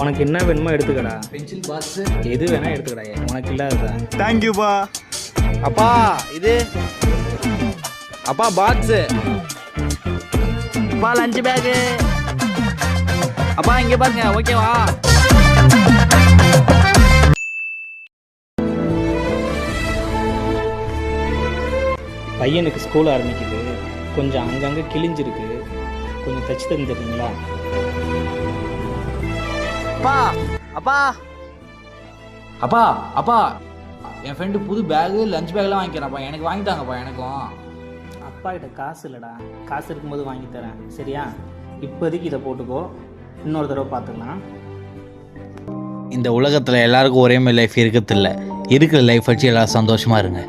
உனக்கு என்ன வேணுமோ எடுத்துக்கடா. பென்சில் பாக்ஸ் எது வேணா எடுத்துக்கடா, உனக்கு இல்லாததா. தேங்க்யூப்பா. அப்பா இது அப்பா பாக்ஸு, அப்பா லஞ்ச் பேக்கு, அப்பா இங்கே பாருங்க. ஓகேவா? பையனுக்கு ஸ்கூல் ஆரம்பிக்குது, கொஞ்சம் அங்கங்கே கிழிஞ்சிருக்கு, கொஞ்சம் தச்சு தந்துடுறீங்களா? அப்பா அப்பா அப்பா அப்பா என் ஃப்ரெண்டு புது பேகு லஞ்ச் பேக்லாம் வாங்கிக்கிறான்ப்பா, எனக்கு வாங்கிட்டாங்கப்பா. எனக்கும் அப்பா கிட்ட காசு இல்லைடா, காசு இருக்கும்போது வாங்கி தரேன் சரியா? இப்போதைக்கு இதை போட்டுக்கோ, இன்னொரு தடவை பார்த்துக்கலாம். இந்த உலகத்தில் எல்லாருக்கும் ஒரே மாதிரி லைஃப் இருக்கிறதில்ல. இருக்கிற லைஃப் வச்சு எல்லாரும் சந்தோஷமாக இருங்க.